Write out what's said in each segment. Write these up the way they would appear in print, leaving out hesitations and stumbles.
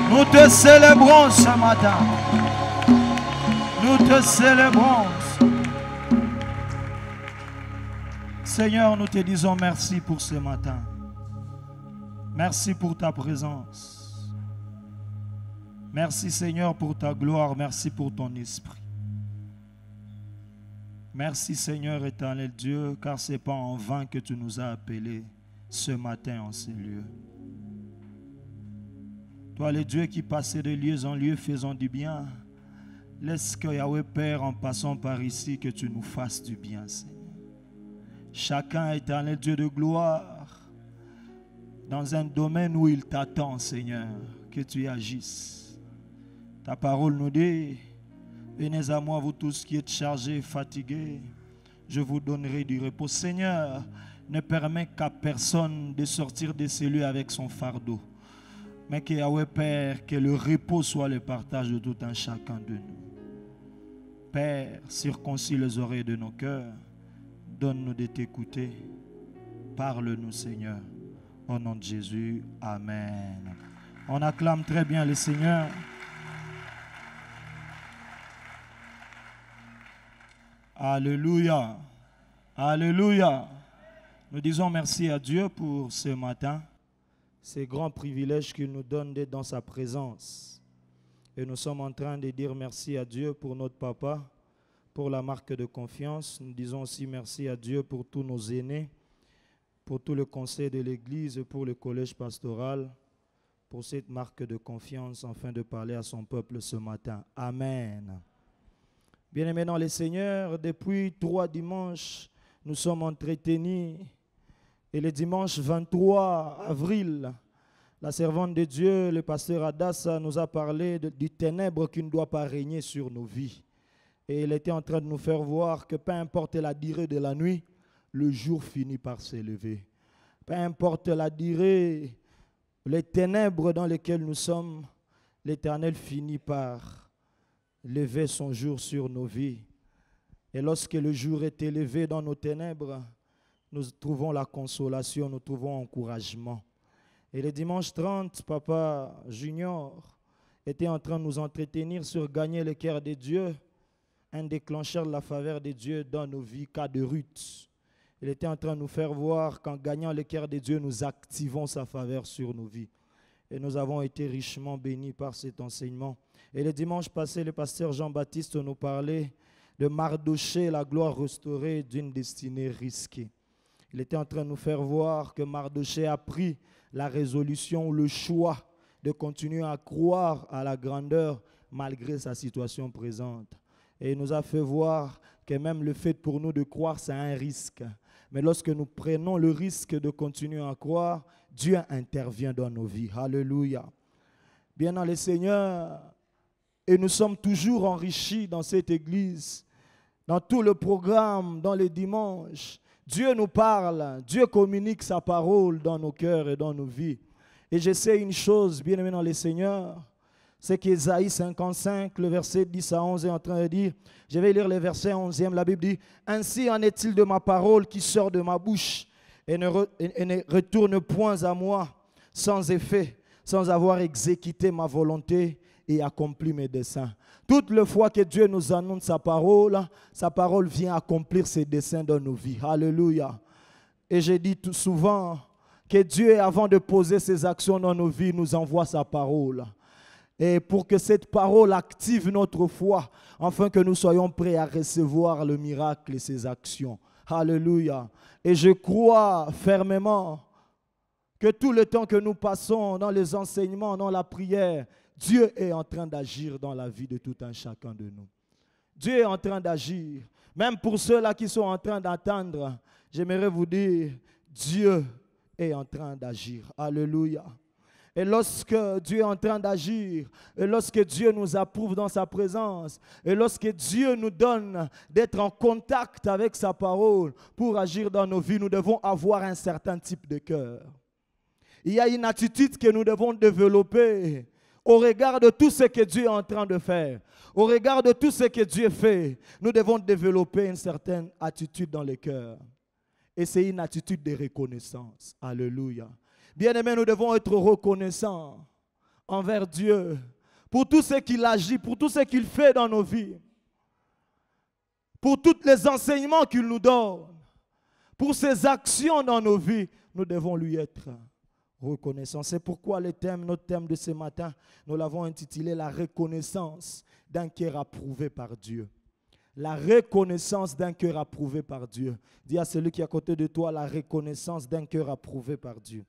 Nous te célébrons ce matin. Nous te célébrons. Seigneur, nous te disons merci pour ce matin. Merci pour ta présence. Merci Seigneur pour ta gloire. Merci pour ton esprit. Merci Seigneur éternel Dieu, car ce n'est pas en vain que tu nous as appelés ce matin en ces lieux. Toi le Dieu qui passait de lieu en lieu faisant du bien, laisse que Yahweh Père, en passant par ici, que tu nous fasses du bien Seigneur. Chacun éternel Dieu de gloire, dans un domaine où il t'attend Seigneur, que tu agisses. Ta parole nous dit: venez à moi, vous tous qui êtes chargés et fatigués, je vous donnerai du repos. Seigneur, ne permets qu'à personne de sortir de ces lieux avec son fardeau, mais que Yahweh Père, que le repos soit le partage de tout un chacun de nous. Père, circoncis les oreilles de nos cœurs, donne-nous de t'écouter. Parle-nous Seigneur, au nom de Jésus, Amen. On acclame très bien le Seigneur. Alléluia. Alléluia. Nous disons merci à Dieu pour ce matin. C'est grand privilège qu'il nous donne d'être dans sa présence. Et nous sommes en train de dire merci à Dieu pour notre papa, pour la marque de confiance. Nous disons aussi merci à Dieu pour tous nos aînés, pour tout le conseil de l'Église, pour le collège pastoral, pour cette marque de confiance, afin de parler à son peuple ce matin. Amen. Bien-aimés dans le Seigneur, depuis 3 dimanches, nous sommes entretenus. Et le dimanche 23 avril, la servante de Dieu, le pasteur Adassa, nous a parlé du ténèbre qui ne doit pas régner sur nos vies. Et il était en train de nous faire voir que peu importe la durée de la nuit, le jour finit par s'élever. Peu importe la durée, les ténèbres dans lesquelles nous sommes, l'Éternel finit par lever son jour sur nos vies. Et lorsque le jour est élevé dans nos ténèbres, nous trouvons la consolation, nous trouvons encouragement. Et le dimanche 30, Papa Junior était en train de nous entretenir sur gagner le cœur de Dieu, un déclencheur de la faveur de Dieu dans nos vies, cas de Ruth. Il était en train de nous faire voir qu'en gagnant le cœur de Dieu, nous activons sa faveur sur nos vies. Et nous avons été richement bénis par cet enseignement. Et le dimanche passé, le pasteur Jean-Baptiste nous parlait de Mardoché, la gloire restaurée d'une destinée risquée. Il était en train de nous faire voir que Mardoché a pris la résolution, le choix de continuer à croire à la grandeur malgré sa situation présente. Et il nous a fait voir que même le fait pour nous de croire, c'est un risque. Mais lorsque nous prenons le risque de continuer à croire, Dieu intervient dans nos vies. Alléluia. Bien dans le Seigneur, et nous sommes toujours enrichis dans cette église, dans tout le programme, dans les dimanches. Dieu nous parle, Dieu communique sa parole dans nos cœurs et dans nos vies. Et je sais une chose, bien aimé dans le Seigneur, c'est qu'Ésaïe 55, le verset 10 à 11 est en train de dire, je vais lire le verset 11e, la Bible dit, « Ainsi en est-il de ma parole qui sort de ma bouche et ne retourne point à moi sans effet, sans avoir exécuté ma volonté et accompli mes desseins. » Toute le fois que Dieu nous annonce sa parole vient accomplir ses desseins dans nos vies. Alléluia. Et j'ai dit tout souvent que Dieu, avant de poser ses actions dans nos vies, nous envoie sa parole. Et pour que cette parole active notre foi, afin que nous soyons prêts à recevoir le miracle et ses actions. Alléluia. Et je crois fermement que tout le temps que nous passons dans les enseignements, dans la prière, Dieu est en train d'agir dans la vie de tout un chacun de nous. Dieu est en train d'agir. Même pour ceux-là qui sont en train d'attendre, j'aimerais vous dire, Dieu est en train d'agir. Alléluia. Et lorsque Dieu est en train d'agir, et lorsque Dieu nous approuve dans sa présence, et lorsque Dieu nous donne d'être en contact avec sa parole pour agir dans nos vies, nous devons avoir un certain type de cœur. Il y a une attitude que nous devons développer au regard de tout ce que Dieu est en train de faire. Au regard de tout ce que Dieu fait, nous devons développer une certaine attitude dans le cœur. Et c'est une attitude de reconnaissance. Alléluia. Bien-aimés, nous devons être reconnaissants envers Dieu pour tout ce qu'il agit, pour tout ce qu'il fait dans nos vies, pour tous les enseignements qu'il nous donne, pour ses actions dans nos vies. Nous devons lui être reconnaissants. C'est pourquoi notre thème de ce matin, nous l'avons intitulé « La reconnaissance d'un cœur approuvé par Dieu ». La reconnaissance d'un cœur approuvé par Dieu. Dis à celui qui est à côté de toi, la reconnaissance d'un cœur approuvé par Dieu.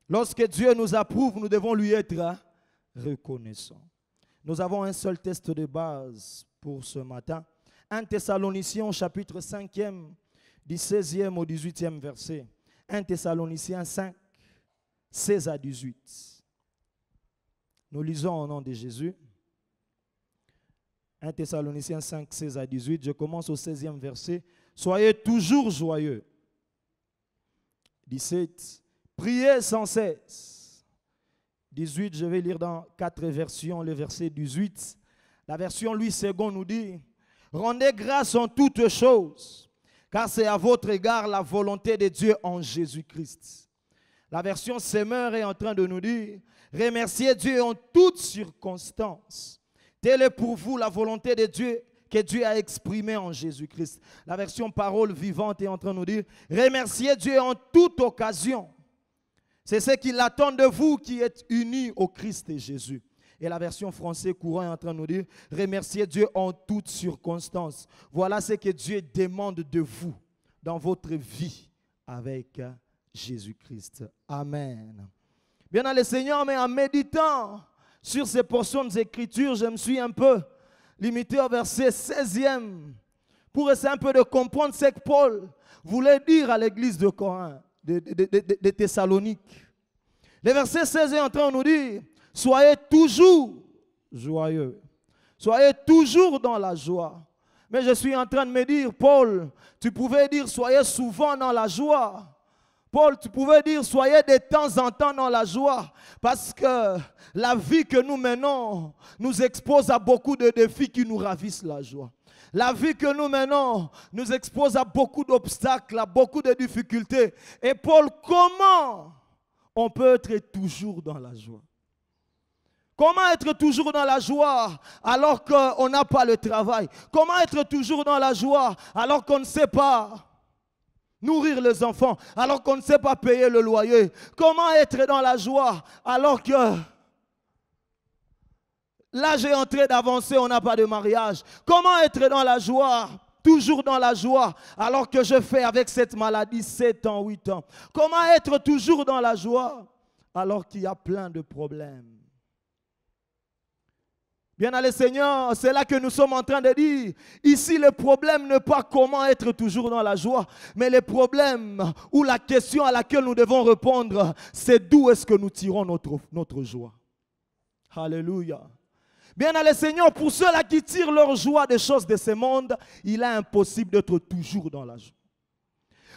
Lorsque Dieu nous approuve, nous devons lui être reconnaissants. Nous avons un seul test de base pour ce matin. 1 Thessaloniciens chapitre 5e, du 16e au 18e verset. 1 Thessaloniciens 5, 16 à 18. Nous lisons au nom de Jésus. 1 Thessaloniciens 5, 16 à 18. Je commence au 16e verset. Soyez toujours joyeux. 17. Priez sans cesse. 18, je vais lire dans 4 versions le verset 18. La version Louis II nous dit: rendez grâce en toutes choses, car c'est à votre égard la volonté de Dieu en Jésus-Christ. La version Semeur est en train de nous dire: remerciez Dieu en toutes circonstances. Telle est pour vous la volonté de Dieu que Dieu a exprimée en Jésus-Christ. La version Parole vivante est en train de nous dire: remerciez Dieu en toute occasion. C'est ce qu'il attend de vous qui êtes unis au Christ et Jésus. Et la version français courant est en train de nous dire: remerciez Dieu en toutes circonstances. Voilà ce que Dieu demande de vous dans votre vie avec Jésus-Christ. Amen. Bien dans le Seigneur, mais en méditant sur ces portions d'écriture, je me suis un peu limité au verset 16e pour essayer un peu de comprendre ce que Paul voulait dire à l'église de Corinthe, de Thessalonique. Le verset 16 est en train de nous dire: soyez toujours joyeux. Soyez toujours dans la joie. Mais je suis en train de me dire: Paul, tu pouvais dire soyez souvent dans la joie. Paul, tu pouvais dire soyez de temps en temps dans la joie. Parce que la vie que nous menons nous expose à beaucoup de défis qui nous ravissent la joie. La vie que nous menons nous expose à beaucoup d'obstacles, à beaucoup de difficultés. Et Paul, comment on peut être toujours dans la joie? Comment être toujours dans la joie alors qu'on n'a pas le travail? Comment être toujours dans la joie alors qu'on ne sait pas nourrir les enfants, alors qu'on ne sait pas payer le loyer? Comment être dans la joie alors que l'âge est en train d'avancer, on n'a pas de mariage? Comment être dans la joie, toujours dans la joie, alors que je fais avec cette maladie 7 ans, 8 ans? Comment être toujours dans la joie alors qu'il y a plein de problèmes? Bien dans le Seigneur, c'est là que nous sommes en train de dire. Ici, le problème n'est pas comment être toujours dans la joie, mais le problème ou la question à laquelle nous devons répondre, c'est d'où est-ce que nous tirons notre joie. Alléluia. Bien dans le Seigneur, pour ceux-là qui tirent leur joie des choses de ce monde, il est impossible d'être toujours dans la joie.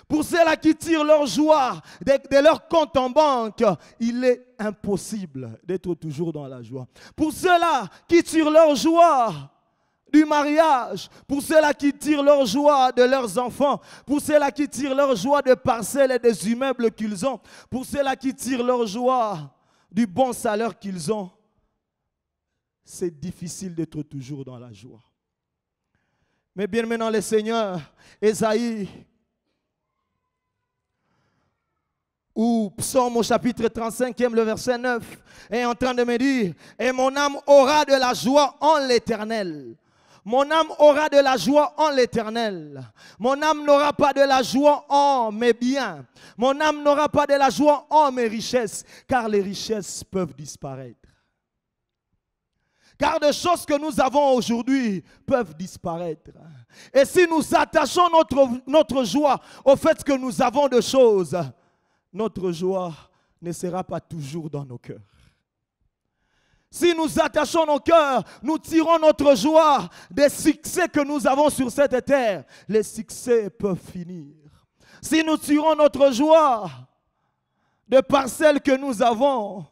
Pour ceux-là qui tirent leur joie de leur compte en banque, il est impossible d'être toujours dans la joie. Pour ceux-là qui tirent leur joie du mariage, pour ceux-là qui tirent leur joie de leurs enfants, pour ceux-là qui tirent leur joie des parcelles et des immeubles qu'ils ont, pour ceux-là qui tirent leur joie du bon salaire qu'ils ont, c'est difficile d'être toujours dans la joie. Mais bien maintenant, le Seigneur, Ésaïe, ou Psaume au chapitre 35e, le verset 9, est en train de me dire: et mon âme aura de la joie en l'Éternel. Mon âme aura de la joie en l'Éternel. Mon âme n'aura pas de la joie en mes biens. Mon âme n'aura pas de la joie en mes richesses, car les richesses peuvent disparaître. Car des choses que nous avons aujourd'hui peuvent disparaître. Et si nous attachons notre joie au fait que nous avons des choses, notre joie ne sera pas toujours dans nos cœurs. Si nous attachons nos cœurs, nous tirons notre joie des succès que nous avons sur cette terre, les succès peuvent finir. Si nous tirons notre joie des parcelles que nous avons,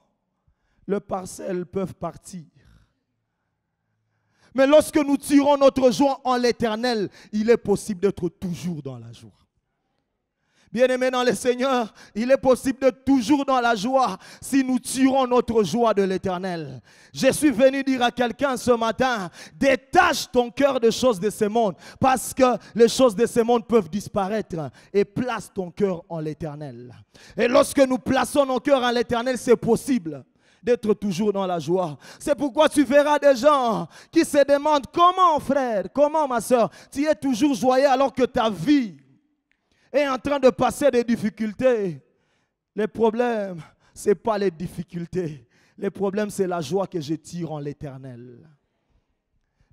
les parcelles peuvent partir. Mais lorsque nous tirons notre joie en l'Éternel, il est possible d'être toujours dans la joie. Bien-aimés dans le Seigneur, il est possible d'être toujours dans la joie si nous tirons notre joie de l'Éternel. Je suis venu dire à quelqu'un ce matin, détache ton cœur des choses de ce monde parce que les choses de ce monde peuvent disparaître et place ton cœur en l'Éternel. Et lorsque nous plaçons nos cœurs en l'Éternel, c'est possible d'être toujours dans la joie. C'est pourquoi tu verras des gens qui se demandent comment frère, comment ma soeur, tu es toujours joyeux alors que ta vie est en train de passer des difficultés. Les problèmes, ce n'est pas les difficultés. Les problèmes, c'est la joie que je tire en l'Éternel.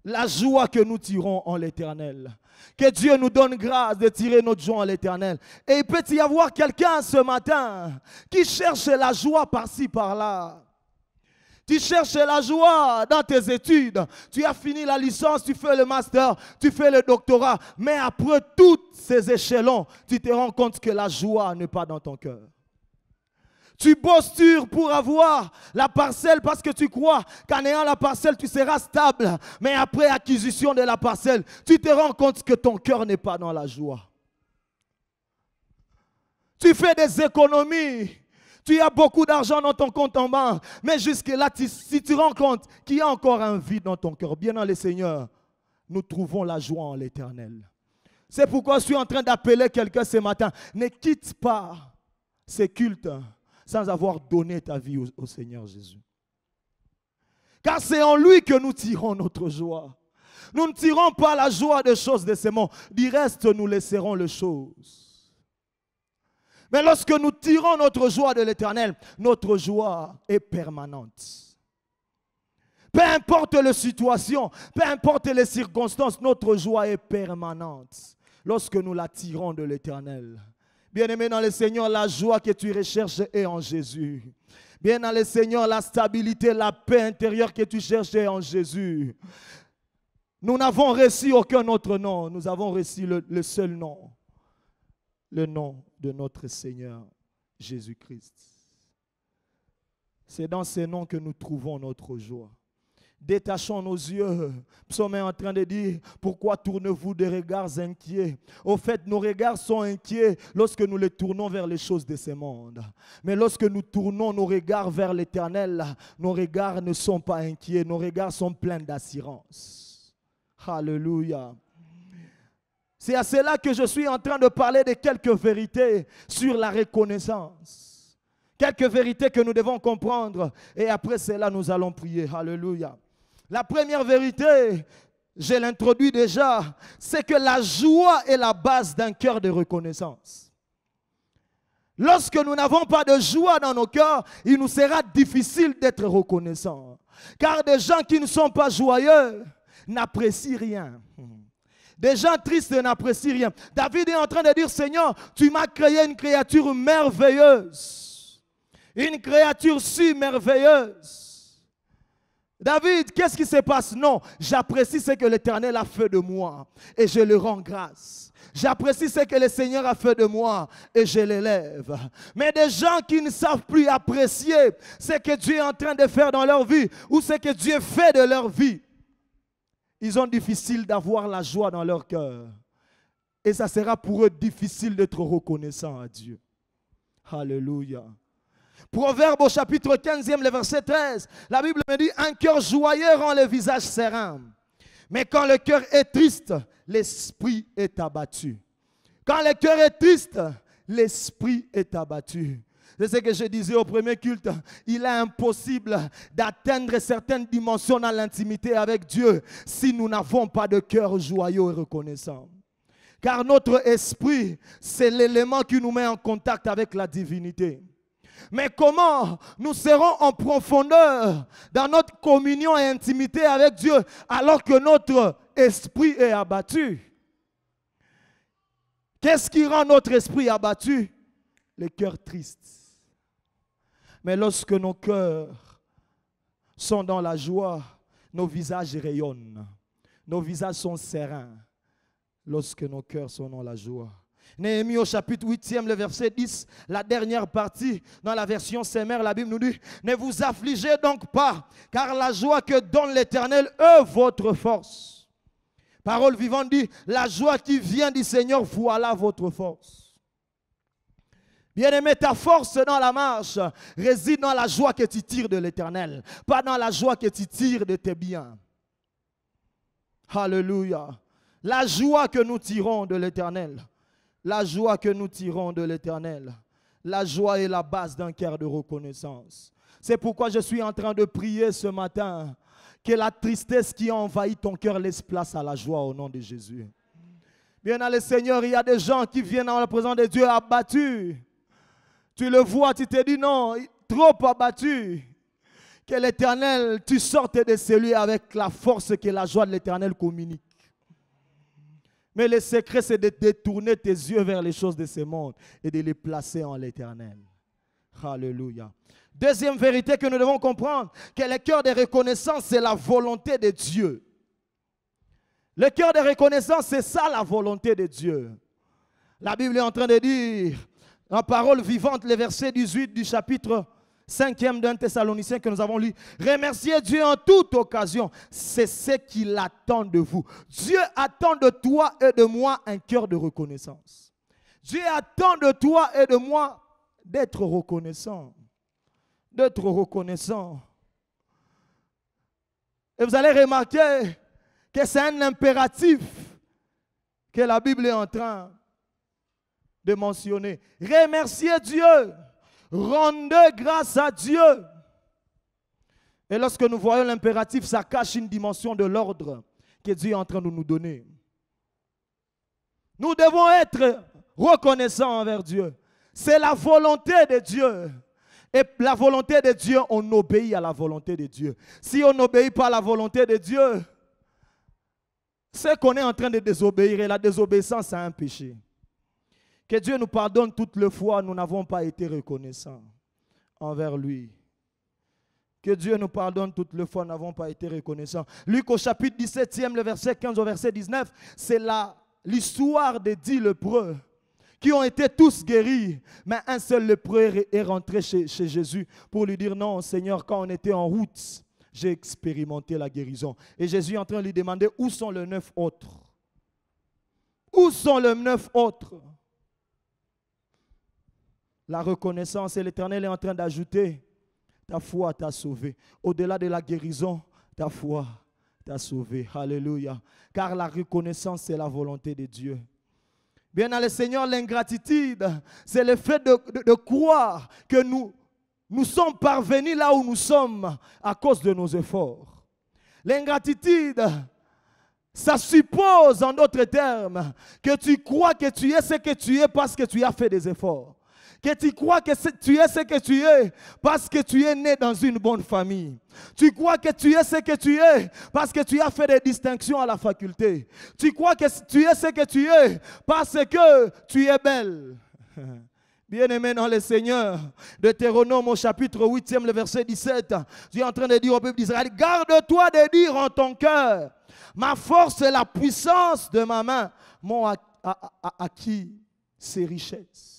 La joie que nous tirons en l'Éternel. Que Dieu nous donne grâce de tirer notre joie en l'Éternel. Et il peut y avoir quelqu'un ce matin qui cherche la joie par-ci, par-là. Tu cherches la joie dans tes études. Tu as fini la licence, tu fais le master, tu fais le doctorat. Mais après tous ces échelons, tu te rends compte que la joie n'est pas dans ton cœur. Tu bosses dur pour avoir la parcelle parce que tu crois qu'en ayant la parcelle, tu seras stable. Mais après acquisition de la parcelle, tu te rends compte que ton cœur n'est pas dans la joie. Tu fais des économies. Tu as beaucoup d'argent dans ton compte en banque, mais jusque-là, si tu rends compte qu'il y a encore un vide dans ton cœur, bien dans le Seigneur, nous trouvons la joie en l'Éternel. C'est pourquoi je suis en train d'appeler quelqu'un ce matin. Ne quitte pas ces cultes sans avoir donné ta vie au Seigneur Jésus. Car c'est en lui que nous tirons notre joie. Nous ne tirons pas la joie des choses de ce monde. Du reste, nous laisserons les choses. Mais lorsque nous tirons notre joie de l'Éternel, notre joie est permanente. Peu importe les situations, peu importe les circonstances, notre joie est permanente lorsque nous la tirons de l'Éternel. Bien-aimé dans le Seigneur, la joie que tu recherches est en Jésus. Bien dans le Seigneur, la stabilité, la paix intérieure que tu cherches est en Jésus. Nous n'avons reçu aucun autre nom, nous avons reçu le seul nom. Le nom de notre Seigneur Jésus-Christ. C'est dans ce nom que nous trouvons notre joie. Détachons nos yeux. Psaume est en train de dire, pourquoi tournez-vous des regards inquiets? Au fait, nos regards sont inquiets lorsque nous les tournons vers les choses de ce monde. Mais lorsque nous tournons nos regards vers l'Éternel, nos regards ne sont pas inquiets, nos regards sont pleins d'assurance. Alléluia. C'est à cela que je suis en train de parler de quelques vérités sur la reconnaissance. Quelques vérités que nous devons comprendre. Et après cela, nous allons prier. Alléluia. La première vérité, je l'introduis déjà, c'est que la joie est la base d'un cœur de reconnaissance. Lorsque nous n'avons pas de joie dans nos cœurs, il nous sera difficile d'être reconnaissants. Car des gens qui ne sont pas joyeux n'apprécient rien. Des gens tristes n'apprécient rien. David est en train de dire, Seigneur, tu m'as créé une créature merveilleuse. Une créature si merveilleuse. David, qu'est-ce qui se passe? Non, j'apprécie ce que l'Éternel a fait de moi et je le rends grâce. J'apprécie ce que le Seigneur a fait de moi et je l'élève. Mais des gens qui ne savent plus apprécier ce que Dieu est en train de faire dans leur vie ou ce que Dieu fait de leur vie, ils ont difficile d'avoir la joie dans leur cœur. Et ça sera pour eux difficile d'être reconnaissant à Dieu. Alléluia. Proverbe au chapitre 15e, le verset 13. La Bible me dit, un cœur joyeux rend le visage serein. Mais quand le cœur est triste, l'esprit est abattu. Quand le cœur est triste, l'esprit est abattu. C'est ce que je disais au premier culte. Il est impossible d'atteindre certaines dimensions dans l'intimité avec Dieu si nous n'avons pas de cœur joyeux et reconnaissant. Car notre esprit, c'est l'élément qui nous met en contact avec la divinité. Mais comment nous serons en profondeur dans notre communion et intimité avec Dieu alors que notre esprit est abattu? Qu'est-ce qui rend notre esprit abattu? Le cœur triste. Mais lorsque nos cœurs sont dans la joie, nos visages rayonnent. Nos visages sont sereins lorsque nos cœurs sont dans la joie. Néhémie au chapitre 8e, le verset 10, la dernière partie, dans la version Semeur, la Bible nous dit, ne vous affligez donc pas, car la joie que donne l'Éternel est votre force. Parole vivante dit, la joie qui vient du Seigneur, voilà votre force. Bien-aimé, ta force dans la marche réside dans la joie que tu tires de l'Éternel, pas dans la joie que tu tires de tes biens. Alléluia. La joie que nous tirons de l'Éternel. La joie que nous tirons de l'Éternel. La joie est la base d'un cœur de reconnaissance. C'est pourquoi je suis en train de prier ce matin que la tristesse qui a envahi ton cœur laisse place à la joie au nom de Jésus. Bien dans le Seigneur, il y a des gens qui viennent dans la présence de Dieu abattus. Tu le vois, tu te dis non, trop abattu. Que l'Éternel, tu sortes de celui avec la force que la joie de l'Éternel communique. Mais le secret, c'est de détourner tes yeux vers les choses de ce monde et de les placer en l'Éternel. Alléluia. Deuxième vérité que nous devons comprendre, que le cœur de reconnaissance, c'est la volonté de Dieu. Le cœur de reconnaissance, c'est ça la volonté de Dieu. La Bible est en train de dire, en parole vivante, le verset 18 du chapitre 5e d'un Thessaloniciens que nous avons lu. Remerciez Dieu en toute occasion. C'est ce qu'il attend de vous. Dieu attend de toi et de moi un cœur de reconnaissance. Dieu attend de toi et de moi d'être reconnaissant. D'être reconnaissant. Et vous allez remarquer que c'est un impératif que la Bible est en train de mentionner. Remerciez Dieu. Rendez grâce à Dieu. Et lorsque nous voyons l'impératif, ça cache une dimension de l'ordre que Dieu est en train de nous donner. Nous devons être reconnaissants envers Dieu. C'est la volonté de Dieu. Et la volonté de Dieu, on obéit à la volonté de Dieu. Si on n'obéit pas à la volonté de Dieu, c'est qu'on est en train de désobéir. Et la désobéissance, c'est un péché. Que Dieu nous pardonne toutes les fois nous n'avons pas été reconnaissants envers lui. Que Dieu nous pardonne toutes les fois nous n'avons pas été reconnaissants. Luc au chapitre 17e, le verset 15 au verset 19, c'est l'histoire des 10 lépreux qui ont été tous guéris. Mais un seul lépreux est rentré chez Jésus pour lui dire non, Seigneur, quand on était en route, j'ai expérimenté la guérison. Et Jésus est en train de lui demander où sont les 9 autres? Où sont les 9 autres? La reconnaissance, et l'Éternel est en train d'ajouter, ta foi t'a sauvé. Au-delà de la guérison, ta foi t'a sauvé. Alléluia. Car la reconnaissance, c'est la volonté de Dieu. Bien dans le Seigneur, l'ingratitude, c'est le fait de croire que nous sommes parvenus là où nous sommes à cause de nos efforts. L'ingratitude, ça suppose, en d'autres termes, que tu crois que tu es ce que tu es parce que tu as fait des efforts. Que tu crois que tu es ce que tu es parce que tu es né dans une bonne famille. Tu crois que tu es ce que tu es parce que tu as fait des distinctions à la faculté. Tu crois que tu es ce que tu es parce que tu es belle. Bien-aimé dans le Seigneur, Deutéronome au chapitre 8e, le verset 17, Dieu est en train de dire au peuple d'Israël, garde-toi de dire en ton cœur, ma force et la puissance de ma main m'ont acquis ces richesses.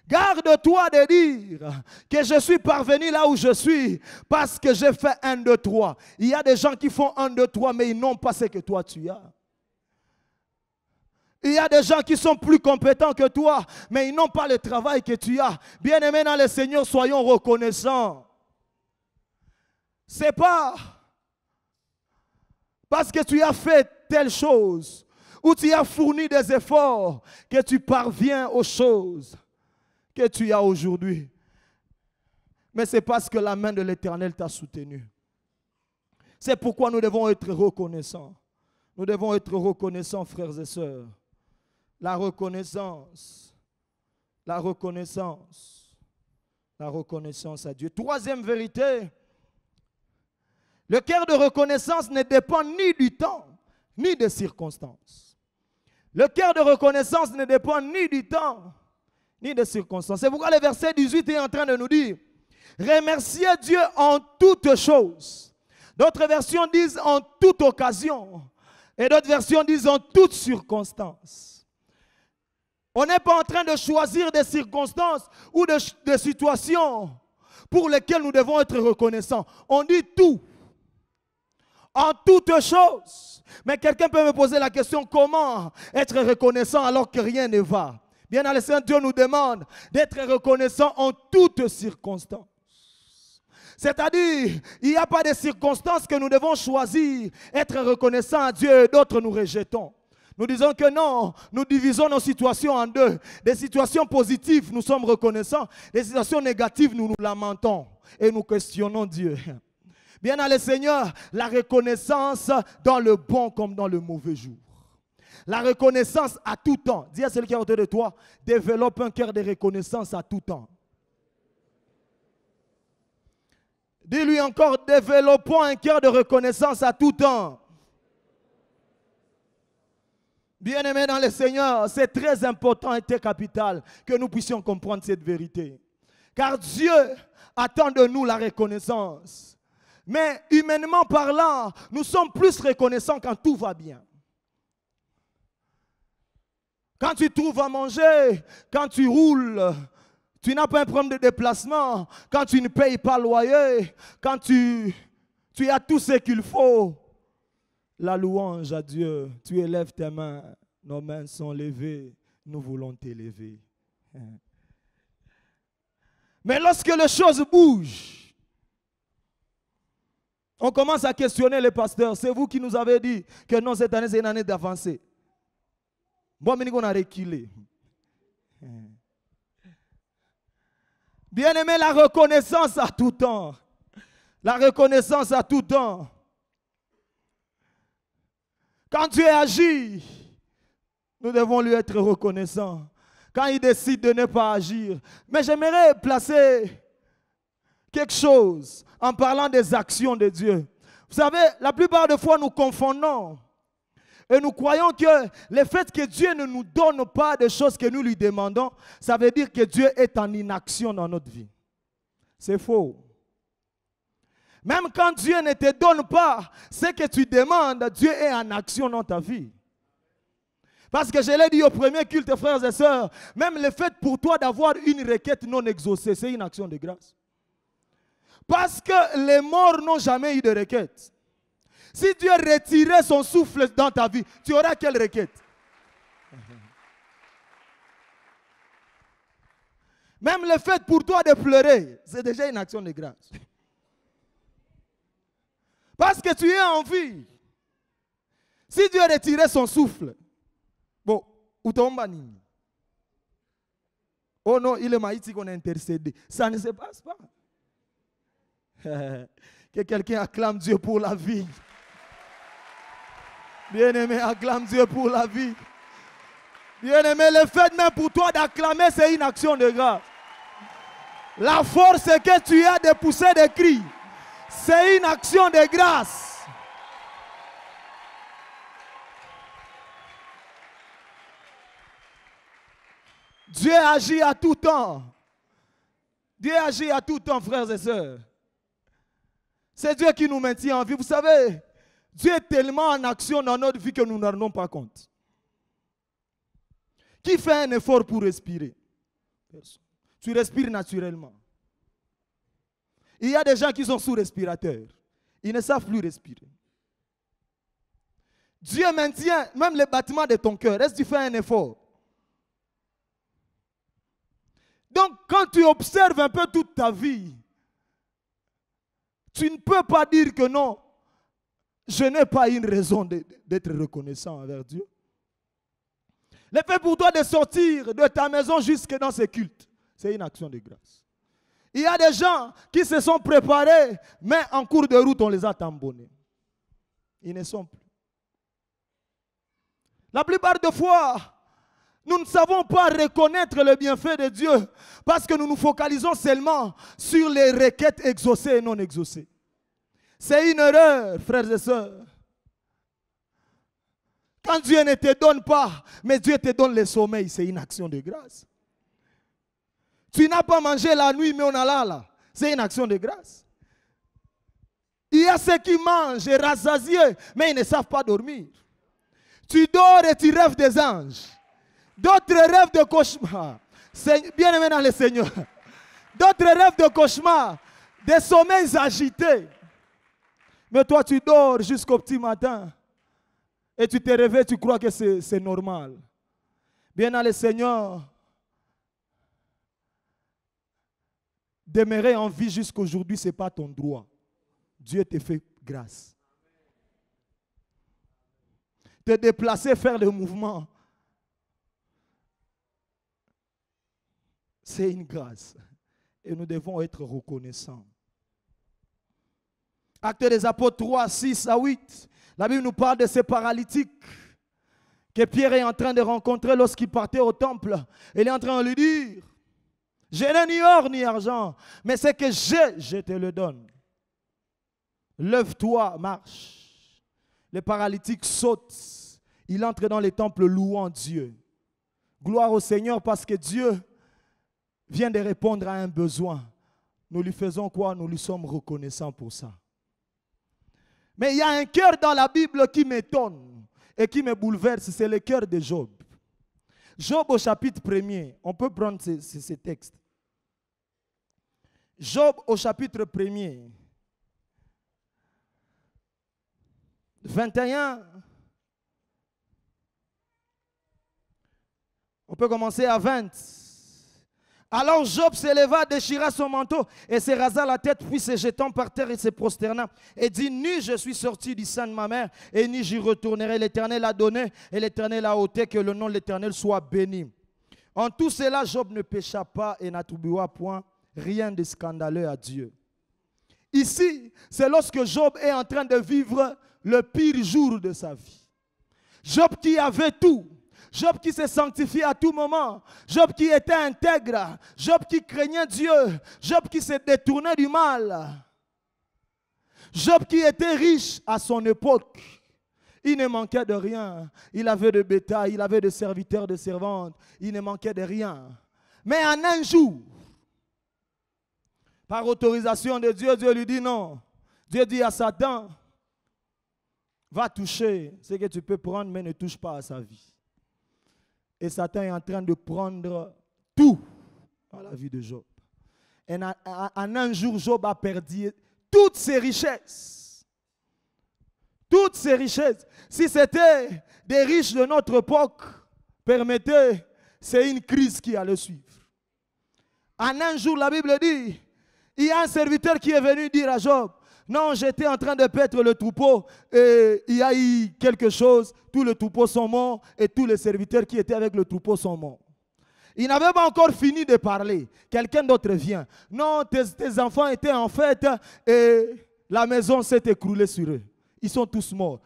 Garde-toi de dire que je suis parvenu là où je suis parce que j'ai fait 1, 2, 3. Il y a des gens qui font 1, 2, 3 mais ils n'ont pas ce que toi tu as. Il y a des gens qui sont plus compétents que toi mais ils n'ont pas le travail que tu as. Bien-aimés dans le Seigneur, soyons reconnaissants. Ce n'est pas parce que tu as fait telle chose ou tu as fourni des efforts que tu parviens aux choses que tu as aujourd'hui. Mais c'est parce que la main de l'Éternel t'a soutenu. C'est pourquoi nous devons être reconnaissants. Nous devons être reconnaissants, frères et sœurs. La reconnaissance. La reconnaissance. La reconnaissance à Dieu. Troisième vérité. Le cœur de reconnaissance ne dépend ni du temps, ni des circonstances. Le cœur de reconnaissance ne dépend ni du temps, ni des circonstances. C'est pourquoi le verset 18 est en train de nous dire, remerciez Dieu en toutes choses. D'autres versions disent en toute occasion. Et d'autres versions disent en toutes circonstances. On n'est pas en train de choisir des circonstances ou des situations pour lesquelles nous devons être reconnaissants. On dit tout. En toutes choses. Mais quelqu'un peut me poser la question, comment être reconnaissant alors que rien ne va? Bien à le Seigneur, Dieu nous demande d'être reconnaissant en toutes circonstances. C'est-à-dire, il n'y a pas de circonstances que nous devons choisir, être reconnaissants à Dieu et d'autres nous rejetons. Nous disons que non, nous divisons nos situations en deux. Des situations positives, nous sommes reconnaissants. Des situations négatives, nous nous lamentons et nous questionnons Dieu. Bien à le Seigneur, la reconnaissance dans le bon comme dans le mauvais jour. La reconnaissance à tout temps. Dis à celui qui est autour de toi, développe un cœur de reconnaissance à tout temps. Dis-lui encore, développons un cœur de reconnaissance à tout temps. Bien-aimés dans le Seigneur, c'est très important et très capital que nous puissions comprendre cette vérité. Car Dieu attend de nous la reconnaissance. Mais humainement parlant, nous sommes plus reconnaissants quand tout va bien. Quand tu trouves à manger, quand tu roules, tu n'as pas un problème de déplacement, quand tu ne payes pas le loyer, quand tu as tout ce qu'il faut. La louange à Dieu, tu élèves tes mains, nos mains sont levées, nous voulons t'élever. Mais lorsque les choses bougent, on commence à questionner les pasteurs. C'est vous qui nous avez dit que non, cette année c'est une année d'avancée. Bon, mais on a reculé. Bien-aimé, la reconnaissance à tout temps. La reconnaissance à tout temps. Quand Dieu agit, nous devons lui être reconnaissants. Quand il décide de ne pas agir. Mais j'aimerais placer quelque chose en parlant des actions de Dieu. Vous savez, la plupart des fois, nous confondons. Et nous croyons que le fait que Dieu ne nous donne pas des choses que nous lui demandons, ça veut dire que Dieu est en inaction dans notre vie. C'est faux. Même quand Dieu ne te donne pas ce que tu demandes, Dieu est en action dans ta vie. Parce que je l'ai dit au premier culte, frères et sœurs, même le fait pour toi d'avoir une requête non exaucée, c'est une action de grâce. Parce que les morts n'ont jamais eu de requête. Si Dieu retirait son souffle dans ta vie, tu auras quelle requête? Même le fait pour toi de pleurer, c'est déjà une action de grâce. Parce que tu es en vie. Si Dieu retirait son souffle, bon, ou tombe. Oh non, il est maïti qu'on a intercédé. Ça ne se passe pas. Que quelqu'un acclame Dieu pour la vie. Bien-aimé, acclame Dieu pour la vie. Bien-aimé, le fait même pour toi d'acclamer, c'est une action de grâce. La force que tu as de pousser des cris, c'est une action de grâce. Dieu agit à tout temps. Dieu agit à tout temps, frères et sœurs. C'est Dieu qui nous maintient en vie. Vous savez, Dieu est tellement en action dans notre vie que nous n'en rendons pas compte. Qui fait un effort pour respirer? Tu respires naturellement. Il y a des gens qui sont sous respirateur. Ils ne savent plus respirer. Dieu maintient même les battements de ton cœur. Est-ce que tu fais un effort? Donc, quand tu observes un peu toute ta vie, tu ne peux pas dire que non, je n'ai pas une raison d'être reconnaissant envers Dieu. Le fait pour toi de sortir de ta maison jusque dans ce culte, c'est une action de grâce. Il y a des gens qui se sont préparés, mais en cours de route, on les a tambonnés. Ils ne sont plus. La plupart des fois, nous ne savons pas reconnaître le bienfait de Dieu parce que nous nous focalisons seulement sur les requêtes exaucées et non exaucées. C'est une erreur, frères et sœurs. Quand Dieu ne te donne pas, mais Dieu te donne le sommeil, c'est une action de grâce. Tu n'as pas mangé la nuit, mais on a là. C'est une action de grâce. Il y a ceux qui mangent et rassasiés, mais ils ne savent pas dormir. Tu dors et tu rêves des anges. D'autres rêvent de cauchemars. Bien aimé dans le Seigneur. D'autres rêvent de cauchemars, des sommeils agités. Mais toi, tu dors jusqu'au petit matin. Et tu te réveilles, tu crois que c'est normal. Bien dans le Seigneur, demeurer en vie jusqu'aujourd'hui, ce n'est pas ton droit. Dieu te fait grâce. Te déplacer, faire le mouvement, c'est une grâce. Et nous devons être reconnaissants. Actes des Apôtres 3, 6 à 8. La Bible nous parle de ces paralytiques que Pierre est en train de rencontrer lorsqu'il partait au temple. Il est en train de lui dire, je n'ai ni or ni argent, mais ce que j'ai, je te le donne. Lève-toi, marche. Le paralytique saute. Il entre dans les temples louant Dieu. Gloire au Seigneur parce que Dieu vient de répondre à un besoin. Nous lui faisons quoi? Nous lui sommes reconnaissants pour ça. Mais il y a un cœur dans la Bible qui m'étonne et qui me bouleverse, c'est le cœur de Job. Job au chapitre 1er, on peut prendre ces textes. Job au chapitre 1er, 21. On peut commencer à 20. Alors Job s'éleva, déchira son manteau et se rasa la tête, puis se jetant par terre et se prosterna. Et dit, ni je suis sorti du sein de ma mère, et ni j'y retournerai. L'Éternel a donné, et l'Éternel a ôté, que le nom de l'Éternel soit béni. En tout cela, Job ne pécha pas et n'attribua point rien de scandaleux à Dieu. Ici, c'est lorsque Job est en train de vivre le pire jour de sa vie. Job qui avait tout. Job qui se sanctifiait à tout moment. Job qui était intègre. Job qui craignait Dieu. Job qui se détournait du mal. Job qui était riche à son époque. Il ne manquait de rien. Il avait de bétail, il avait de serviteurs, de servantes. Il ne manquait de rien. Mais en un jour, par autorisation de Dieu, Dieu lui dit non. Dieu dit à Satan, va toucher ce que tu peux prendre, mais ne touche pas à sa vie. Et Satan est en train de prendre tout dans la vie de Job. Et en un jour, Job a perdu toutes ses richesses. Toutes ses richesses. Si c'était des riches de notre époque, permettez, c'est une crise qui allait suivre. En un jour, la Bible dit, il y a un serviteur qui est venu dire à Job, non, j'étais en train de paître le troupeau et il y a eu quelque chose, tous les troupeaux sont morts et tous les serviteurs qui étaient avec le troupeau sont morts. Il n'avait pas encore fini de parler. Quelqu'un d'autre vient. Non, tes enfants étaient en fête et la maison s'est écroulée sur eux. Ils sont tous morts.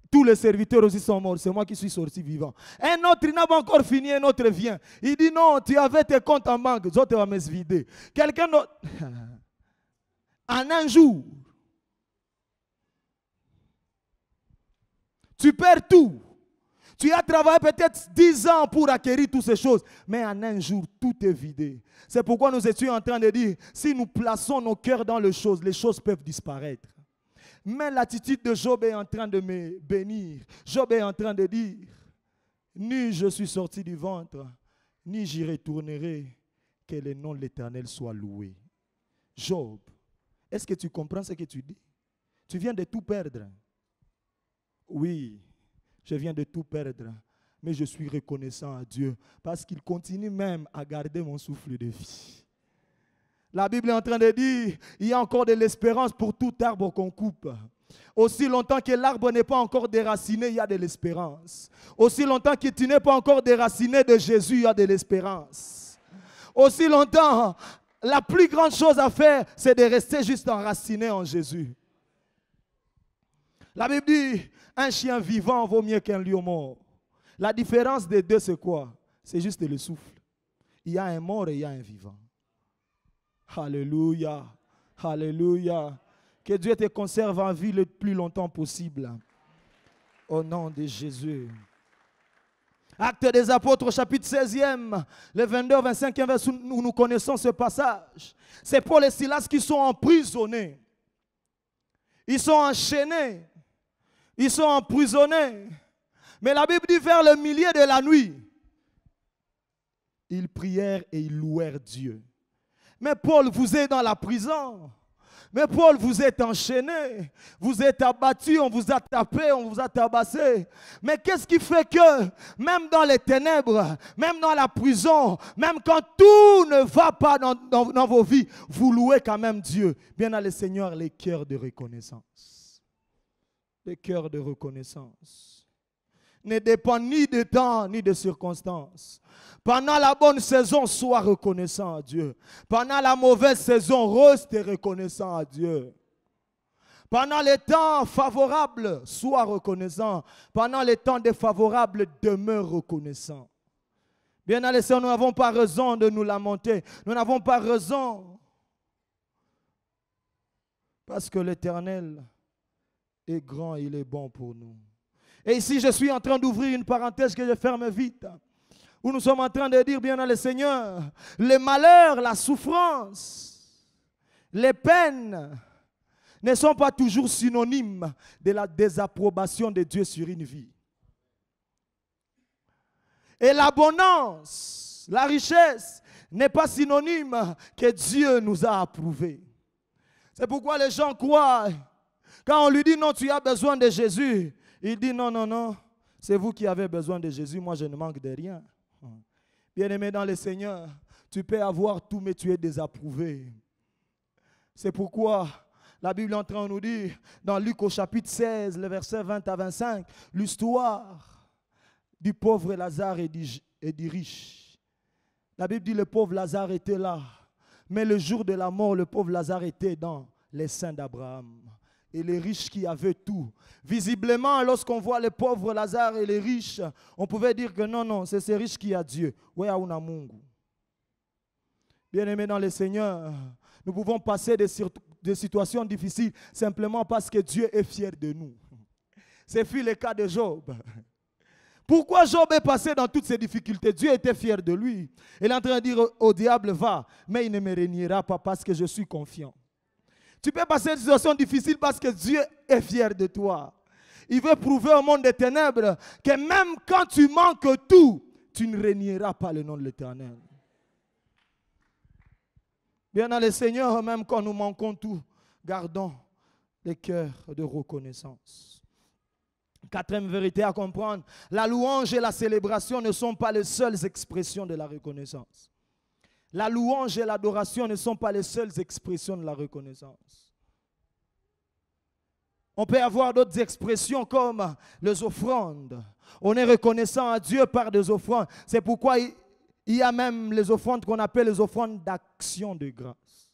Tous les serviteurs aussi sont morts. C'est moi qui suis sorti vivant. Un autre, il n'a pas encore fini, un autre vient. Il dit non, tu avais tes comptes en banque. Les autres vont me vider. Quelqu'un d'autre. En un jour, tu perds tout. Tu as travaillé peut-être 10 ans pour acquérir toutes ces choses. Mais en un jour, tout est vidé. C'est pourquoi nous étions en train de dire, si nous plaçons nos cœurs dans les choses peuvent disparaître. Mais l'attitude de Job est en train de me bénir. Job est en train de dire, ni je suis sorti du ventre, ni j'y retournerai, que le nom de l'Éternel soit loué. Job, est-ce que tu comprends ce que tu dis? Tu viens de tout perdre. Oui, je viens de tout perdre, mais je suis reconnaissant à Dieu parce qu'il continue même à garder mon souffle de vie. La Bible est en train de dire, il y a encore de l'espérance pour tout arbre qu'on coupe. Aussi longtemps que l'arbre n'est pas encore déraciné, il y a de l'espérance. Aussi longtemps que tu n'es pas encore déraciné de Jésus, il y a de l'espérance. Aussi longtemps, la plus grande chose à faire, c'est de rester juste enraciné en Jésus. La Bible dit, un chien vivant vaut mieux qu'un lion mort. La différence des deux, c'est quoi? C'est juste le souffle. Il y a un mort et il y a un vivant. Alléluia. Alléluia. Que Dieu te conserve en vie le plus longtemps possible. Au nom de Jésus. Actes des Apôtres, chapitre 16e, le 22 25e verset où nous connaissons ce passage. C'est Paul et Silas qui sont emprisonnés. Ils sont enchaînés. Ils sont emprisonnés. Mais la Bible dit vers le milieu de la nuit, ils prièrent et ils louèrent Dieu. Mais Paul, vous êtes dans la prison. Mais Paul, vous êtes enchaîné, vous êtes abattu, on vous a tapé, on vous a tabassé. Mais qu'est-ce qui fait que, même dans les ténèbres, même dans la prison, même quand tout ne va pas dans vos vies, vous louez quand même Dieu? Bien à le Seigneur, les cœurs de reconnaissance. Les cœurs de reconnaissance ne dépendent ni de temps, ni de circonstances. Pendant la bonne saison, sois reconnaissant à Dieu. Pendant la mauvaise saison, reste reconnaissant à Dieu. Pendant les temps favorables, sois reconnaissant. Pendant les temps défavorables, demeure reconnaissant. Bien à nous n'avons pas raison de nous lamenter. Nous n'avons pas raison. Parce que l'Éternel est grand, il est bon pour nous. Et ici, je suis en train d'ouvrir une parenthèse que je ferme vite. Où nous sommes en train de dire, bien dans le Seigneur, les malheurs, la souffrance, les peines ne sont pas toujours synonymes de la désapprobation de Dieu sur une vie. Et l'abondance, la richesse n'est pas synonyme que Dieu nous a approuvé. C'est pourquoi les gens croient, quand on lui dit non, tu as besoin de Jésus, il dit non, non, non, c'est vous qui avez besoin de Jésus, moi je ne manque de rien. Bien-aimé dans le Seigneur, tu peux avoir tout, mais tu es désapprouvé. C'est pourquoi la Bible est en train de nous dire, dans Luc au chapitre 16, le verset 20 à 25, l'histoire du pauvre Lazare et du riche. La Bible dit le pauvre Lazare était là, mais le jour de la mort, le pauvre Lazare était dans les seins d'Abraham. Et les riches qui avaient tout. Visiblement, lorsqu'on voit les pauvres Lazare et les riches, on pouvait dire que non, non, c'est ces riches qui a Dieu. Bien-aimés dans le Seigneur, nous pouvons passer des situations difficiles simplement parce que Dieu est fier de nous. C'est le cas de Job. Pourquoi Job est passé dans toutes ces difficultés? Dieu était fier de lui. Il est en train de dire au diable, va, mais il ne me régnera pas parce que je suis confiant. Tu peux passer une situation difficile parce que Dieu est fier de toi. Il veut prouver au monde des ténèbres que même quand tu manques tout, tu ne régneras pas le nom de l'Éternel. Bien dans le Seigneur, même quand nous manquons tout, gardons les cœurs de reconnaissance. Quatrième vérité à comprendre, la louange et la célébration ne sont pas les seules expressions de la reconnaissance. La louange et l'adoration ne sont pas les seules expressions de la reconnaissance. On peut avoir d'autres expressions comme les offrandes. On est reconnaissant à Dieu par des offrandes. C'est pourquoi il y a même les offrandes qu'on appelle les offrandes d'action de grâce.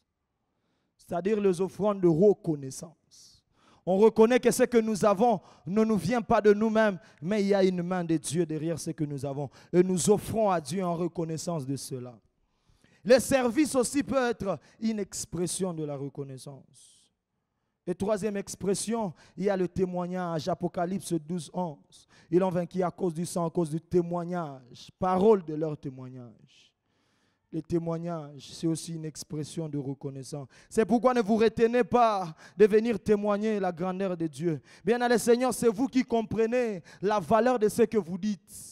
C'est-à-dire les offrandes de reconnaissance. On reconnaît que ce que nous avons ne nous vient pas de nous-mêmes, mais il y a une main de Dieu derrière ce que nous avons. Et nous offrons à Dieu en reconnaissance de cela. Le service aussi peut être une expression de la reconnaissance. Et troisième expression, il y a le témoignage. Apocalypse 12, 11. Ils l'ont vaincu à cause du sang, à cause du témoignage. Parole de leur témoignage. Le témoignage, c'est aussi une expression de reconnaissance. C'est pourquoi ne vous retenez pas de venir témoigner la grandeur de Dieu. Bien à le Seigneur, c'est vous qui comprenez la valeur de ce que vous dites.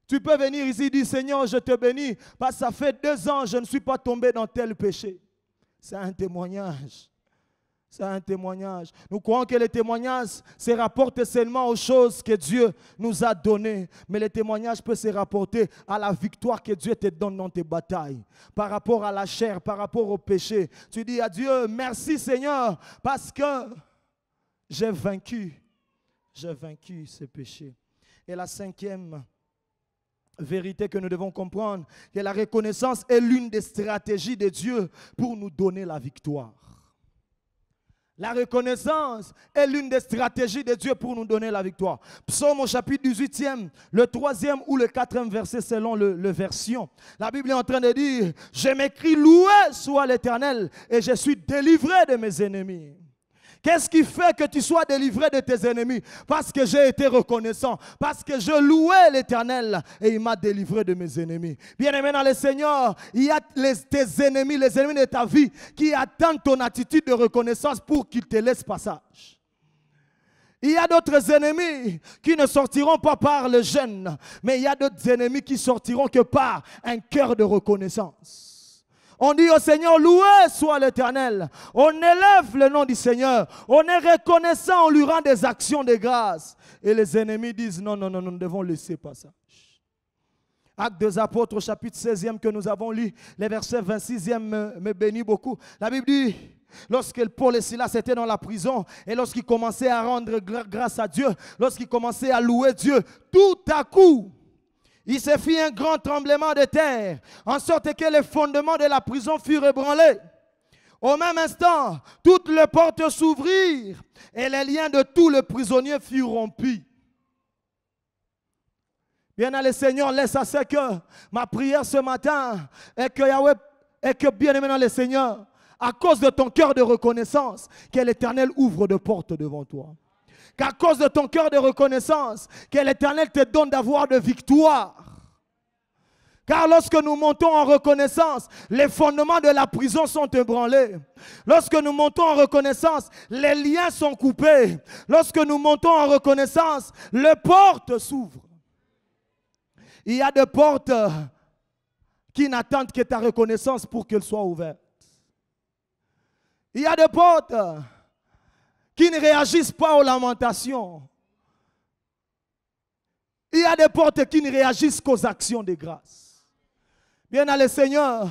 Tu peux venir ici et dire, Seigneur, je te bénis, parce que ça fait 2 ans, je ne suis pas tombé dans tel péché. C'est un témoignage. C'est un témoignage. Nous croyons que les témoignages se rapportent seulement aux choses que Dieu nous a données. Mais les témoignages peuvent se rapporter à la victoire que Dieu te donne dans tes batailles. Par rapport à la chair, par rapport au péché. Tu dis à Dieu, merci Seigneur, parce que j'ai vaincu ce péché. Et la cinquième vérité que nous devons comprendre, que la reconnaissance est l'une des stratégies de Dieu pour nous donner la victoire. La reconnaissance est l'une des stratégies de Dieu pour nous donner la victoire. Psaume au chapitre 18e, le 3e ou le 4e verset selon le version. La Bible est en train de dire, je m'écris loué soit l'Éternel et je suis délivré de mes ennemis. Qu'est-ce qui fait que tu sois délivré de tes ennemis? Parce que j'ai été reconnaissant, parce que je louais l'Éternel et il m'a délivré de mes ennemis. Bien-aimé dans le Seigneur, il y a tes ennemis, les ennemis de ta vie qui attendent ton attitude de reconnaissance pour qu'ils te laissent passage. Il y a d'autres ennemis qui ne sortiront pas par le jeûne, mais il y a d'autres ennemis qui sortiront que par un cœur de reconnaissance. On dit au Seigneur, loué soit l'Éternel. On élève le nom du Seigneur. On est reconnaissant, on lui rend des actions de grâce. Et les ennemis disent, non, non, non, nous devons laisser pas ça. Actes des Apôtres, au chapitre 16e que nous avons lu, les versets 26e me bénit beaucoup. La Bible dit, lorsque Paul et Silas étaient dans la prison et lorsqu'ils commençaient à rendre grâce à Dieu, lorsqu'ils commençaient à louer Dieu, tout à coup, il se fit un grand tremblement de terre, en sorte que les fondements de la prison furent ébranlés. Au même instant, toutes les portes s'ouvrirent et les liens de tous les prisonniers furent rompus. Bien, le Seigneur, laisse à ce que ma prière ce matin est que Yahweh, est que bien aimé dans le Seigneur, à cause de ton cœur de reconnaissance, que l'Éternel ouvre de portes devant toi. Qu'à cause de ton cœur de reconnaissance, que l'Éternel te donne d'avoir de victoire. Car lorsque nous montons en reconnaissance, les fondements de la prison sont ébranlés. Lorsque nous montons en reconnaissance, les liens sont coupés. Lorsque nous montons en reconnaissance, les portes s'ouvrent. Il y a des portes qui n'attendent que ta reconnaissance pour qu'elles soient ouvertes. Il y a des portes qui ne réagissent pas aux lamentations. Il y a des portes qui ne réagissent qu'aux actions de grâce. Bien, le Seigneur,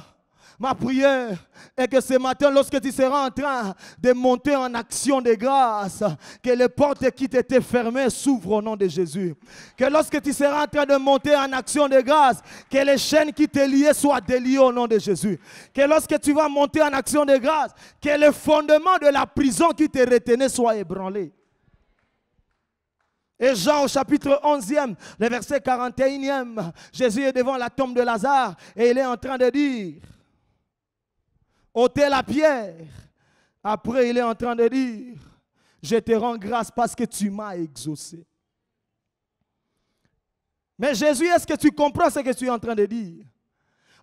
ma prière est que ce matin, lorsque tu seras en train de monter en action de grâce, que les portes qui t'étaient fermées s'ouvrent au nom de Jésus. Que lorsque tu seras en train de monter en action de grâce, que les chaînes qui te liaient soient déliées au nom de Jésus. Que lorsque tu vas monter en action de grâce, que le fondement de la prison qui te retenait soit ébranlé. Et Jean au chapitre 11e, le verset 41e, Jésus est devant la tombe de Lazare et il est en train de dire, ôtez la pierre. Après, il est en train de dire, je te rends grâce parce que tu m'as exaucé. Mais Jésus, est-ce que tu comprends ce que tu es en train de dire?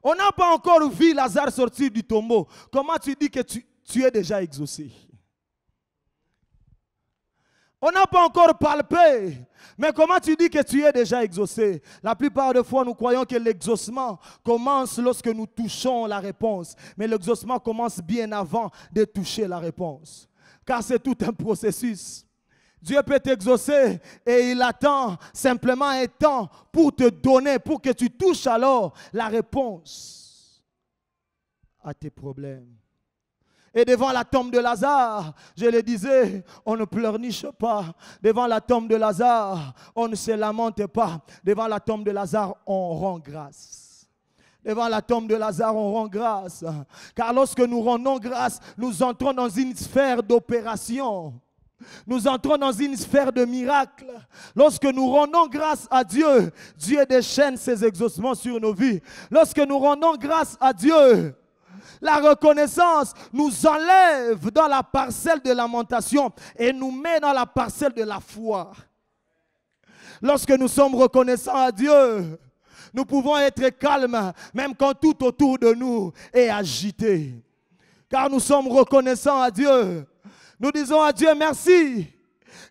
On n'a pas encore vu Lazare sortir du tombeau. Comment tu dis que tu es déjà exaucé? On n'a pas encore palpé, mais comment tu dis que tu es déjà exaucé? La plupart des fois, nous croyons que l'exaucement commence lorsque nous touchons la réponse. Mais l'exaucement commence bien avant de toucher la réponse. Car c'est tout un processus. Dieu peut t'exaucer et il attend simplement un temps pour te donner, pour que tu touches alors la réponse à tes problèmes. Et devant la tombe de Lazare, je le disais, on ne pleurniche pas. Devant la tombe de Lazare, on ne se lamente pas. Devant la tombe de Lazare, on rend grâce. Devant la tombe de Lazare, on rend grâce. Car lorsque nous rendons grâce, nous entrons dans une sphère d'opération. Nous entrons dans une sphère de miracle. Lorsque nous rendons grâce à Dieu, Dieu déchaîne ses exaucements sur nos vies. Lorsque nous rendons grâce à Dieu, la reconnaissance nous enlève dans la parcelle de lamentation et nous met dans la parcelle de la foi. Lorsque nous sommes reconnaissants à Dieu, nous pouvons être calmes même quand tout autour de nous est agité. Car nous sommes reconnaissants à Dieu. Nous disons à Dieu merci.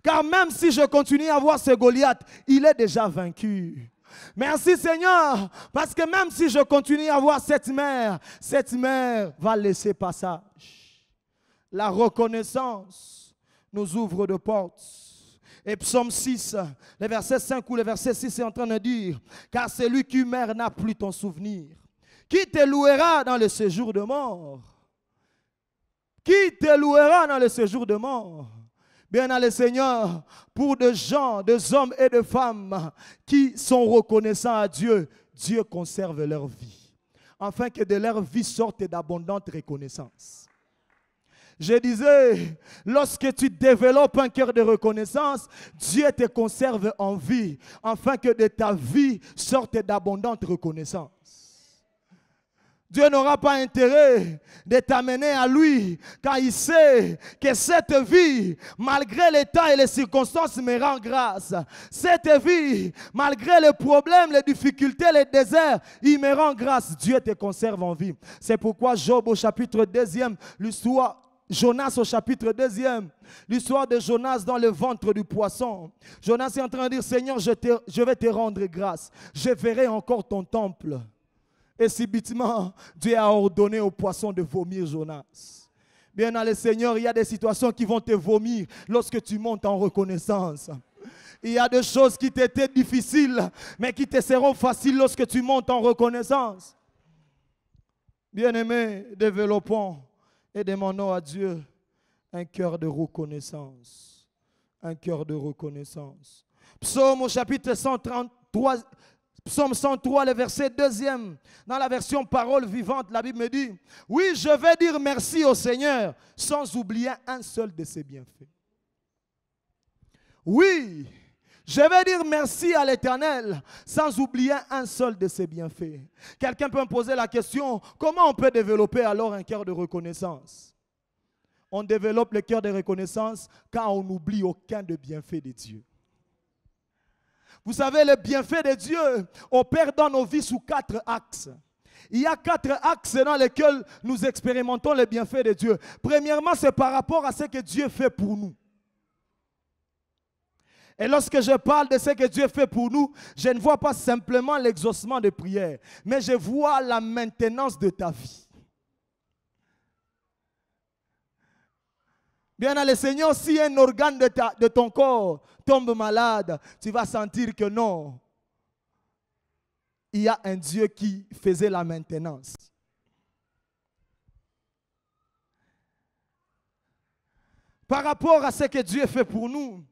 Car même si je continue à voir ce Goliath, il est déjà vaincu. Merci Seigneur, parce que même si je continue à voir cette mer va laisser passage. La reconnaissance nous ouvre de portes. Et Psaume 6, le verset 5 ou le verset 6 est en train de dire, car celui qui meurt n'a plus ton souvenir. Qui te louera dans le séjour de mort? Qui te louera dans le séjour de mort? Bien dans le Seigneur, pour des gens, des hommes et des femmes qui sont reconnaissants à Dieu, Dieu conserve leur vie, afin que de leur vie sorte d'abondante reconnaissance. Je disais, lorsque tu développes un cœur de reconnaissance, Dieu te conserve en vie, afin que de ta vie sorte d'abondante reconnaissance. Dieu n'aura pas intérêt de t'amener à lui, car il sait que cette vie, malgré les temps et les circonstances, me rend grâce. Cette vie, malgré les problèmes, les difficultés, les déserts, il me rend grâce. Dieu te conserve en vie. C'est pourquoi Job au chapitre 2e, l'histoire, Jonas au chapitre 2e, l'histoire de Jonas dans le ventre du poisson. Jonas est en train de dire, Seigneur, je vais te rendre grâce. Je verrai encore ton temple. Et subitement, Dieu a ordonné aux poissons de vomir Jonas. Bien dans le Seigneur, il y a des situations qui vont te vomir lorsque tu montes en reconnaissance. Il y a des choses qui t'étaient difficiles, mais qui te seront faciles lorsque tu montes en reconnaissance. Bien-aimés, développons et demandons à Dieu un cœur de reconnaissance. Un cœur de reconnaissance. Psaume au chapitre 133, Psaume 103, le verset 2e. Dans la version parole vivante, la Bible me dit, oui, je vais dire merci au Seigneur sans oublier un seul de ses bienfaits. Oui, je vais dire merci à l'Éternel sans oublier un seul de ses bienfaits. Quelqu'un peut me poser la question, comment on peut développer alors un cœur de reconnaissance? On développe le cœur de reconnaissance quand on n'oublie aucun des bienfaits de Dieu. Vous savez, le bienfait de Dieu opère dans nos vies sous 4 axes. Il y a 4 axes dans lesquels nous expérimentons le bienfait de Dieu. Premièrement, c'est par rapport à ce que Dieu fait pour nous. Et lorsque je parle de ce que Dieu fait pour nous, je ne vois pas simplement l'exaucement de prière, mais je vois la maintenance de ta vie. Bien dans le Seigneur, si un organe de ton corps tombe malade, tu vas sentir que non. Il y a un Dieu qui faisait la maintenance. Par rapport à ce que Dieu fait pour nous,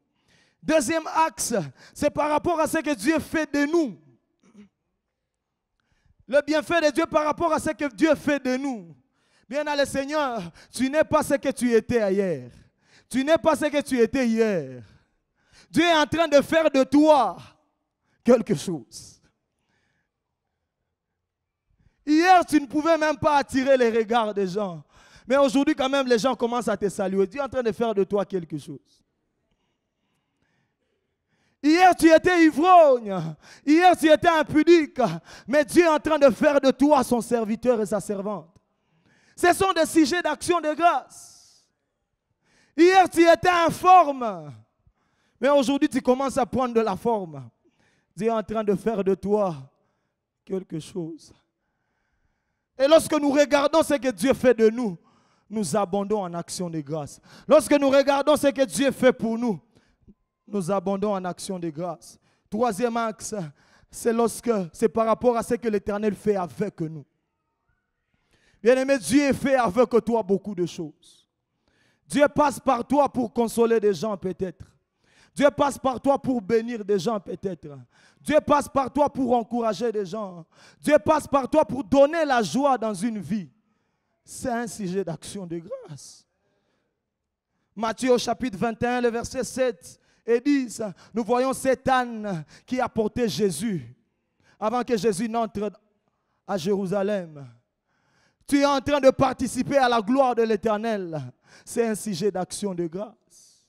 deuxième axe, c'est par rapport à ce que Dieu fait de nous. Le bienfait de Dieu par rapport à ce que Dieu fait de nous. Bien dans le Seigneur, tu n'es pas ce que tu étais hier. Tu n'es pas ce que tu étais hier. Dieu est en train de faire de toi quelque chose. Hier, tu ne pouvais même pas attirer les regards des gens. Mais aujourd'hui, quand même, les gens commencent à te saluer. Dieu est en train de faire de toi quelque chose. Hier, tu étais ivrogne. Hier, tu étais impudique. Mais Dieu est en train de faire de toi son serviteur et sa servante. Ce sont des sujets d'action de grâce. Hier, tu étais informe. Mais aujourd'hui, tu commences à prendre de la forme. Dieu est en train de faire de toi quelque chose. Et lorsque nous regardons ce que Dieu fait de nous, nous abondons en action de grâce. Lorsque nous regardons ce que Dieu fait pour nous, nous abondons en action de grâce. Troisième axe, c'est par rapport à ce que l'Éternel fait avec nous. Bien-aimé, Dieu fait avec toi beaucoup de choses. Dieu passe par toi pour consoler des gens peut-être. Dieu passe par toi pour bénir des gens peut-être. Dieu passe par toi pour encourager des gens. Dieu passe par toi pour donner la joie dans une vie. C'est un sujet d'action de grâce. Matthieu au chapitre 21, le verset 7 et 10, nous voyons cet âne qui a porté Jésus avant que Jésus n'entre à Jérusalem. Tu es en train de participer à la gloire de l'Éternel. C'est un sujet d'action de grâce.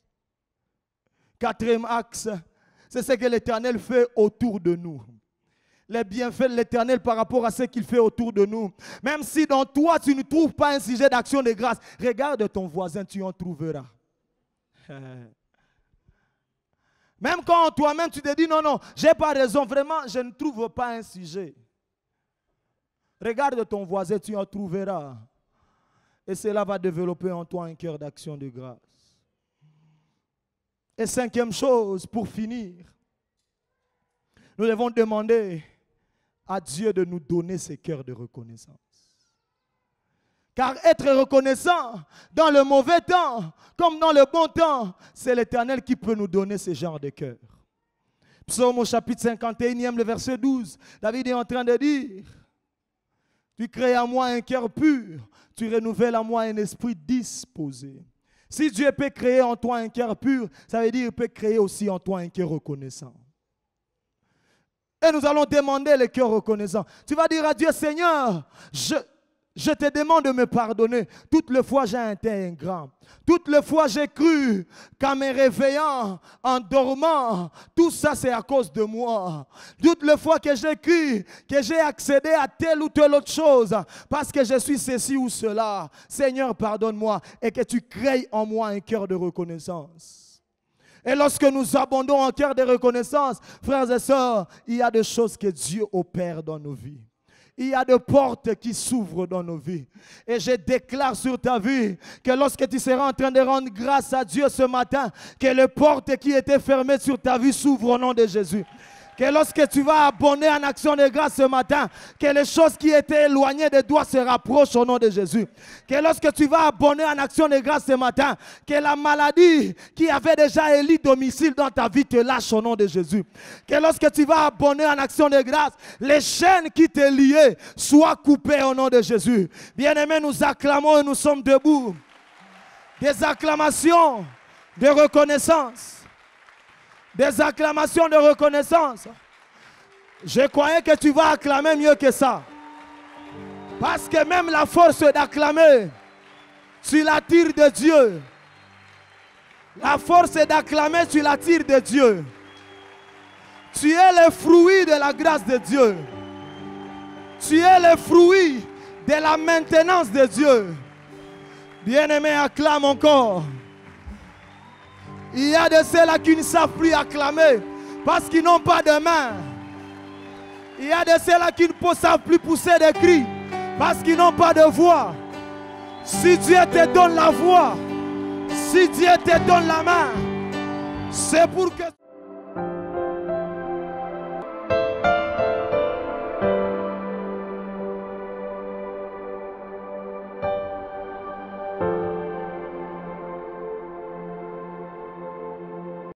Quatrième axe, c'est ce que l'Éternel fait autour de nous. Les bienfaits de l'Éternel par rapport à ce qu'il fait autour de nous. Même si dans toi, tu ne trouves pas un sujet d'action de grâce, regarde ton voisin, tu en trouveras. Même quand toi-même, tu te dis, non, je n'ai pas raison, vraiment, je ne trouve pas un sujet. Regarde ton voisin, tu en trouveras. Et cela va développer en toi un cœur d'action de grâce. Et cinquième chose, pour finir, nous devons demander à Dieu de nous donner ce cœurs de reconnaissance. Car être reconnaissant dans le mauvais temps, comme dans le bon temps, c'est l'Éternel qui peut nous donner ce genre de cœur. Psaume au chapitre 51, le verset 12, David est en train de dire, tu crées à moi un cœur pur, tu renouvelles à moi un esprit disposé. Si Dieu peut créer en toi un cœur pur, ça veut dire qu'il peut créer aussi en toi un cœur reconnaissant. Et nous allons demander le cœur reconnaissant. Tu vas dire à Dieu, Seigneur, je te demande de me pardonner. Toutes les fois j'ai été ingrat. Toutes les fois j'ai cru qu'en me réveillant, en dormant, tout ça c'est à cause de moi. Toutes les fois que j'ai cru que j'ai accédé à telle ou telle autre chose parce que je suis ceci ou cela. Seigneur, pardonne-moi et que tu crées en moi un cœur de reconnaissance. Et lorsque nous abondons en cœur de reconnaissance, frères et sœurs, il y a des choses que Dieu opère dans nos vies. il y a des portes qui s'ouvrent dans nos vies. Et je déclare sur ta vie que lorsque tu seras en train de rendre grâce à Dieu ce matin, que les portes qui étaient fermées sur ta vie s'ouvrent au nom de Jésus. Que lorsque tu vas abonner en action de grâce ce matin, que les choses qui étaient éloignées de toi se rapprochent au nom de Jésus. Que lorsque tu vas abonner en action de grâce ce matin, que la maladie qui avait déjà élu domicile dans ta vie te lâche au nom de Jésus. Que lorsque tu vas abonner en action de grâce, les chaînes qui te liaient soient coupées au nom de Jésus. Bien-aimés, nous acclamons et nous sommes debout. Des acclamations de reconnaissance. Des acclamations de reconnaissance. Je croyais que tu vas acclamer mieux que ça. Parce que même la force d'acclamer, tu la tires de Dieu. La force d'acclamer, tu la tires de Dieu. Tu es le fruit de la grâce de Dieu. Tu es le fruit de la maintenance de Dieu. Bien-aimé, acclame encore. Il y a de ceux-là qui ne savent plus acclamer parce qu'ils n'ont pas de main. Il y a de ceux-là qui ne savent plus pousser des cris parce qu'ils n'ont pas de voix. Si Dieu te donne la voix, si Dieu te donne la main, c'est pour que...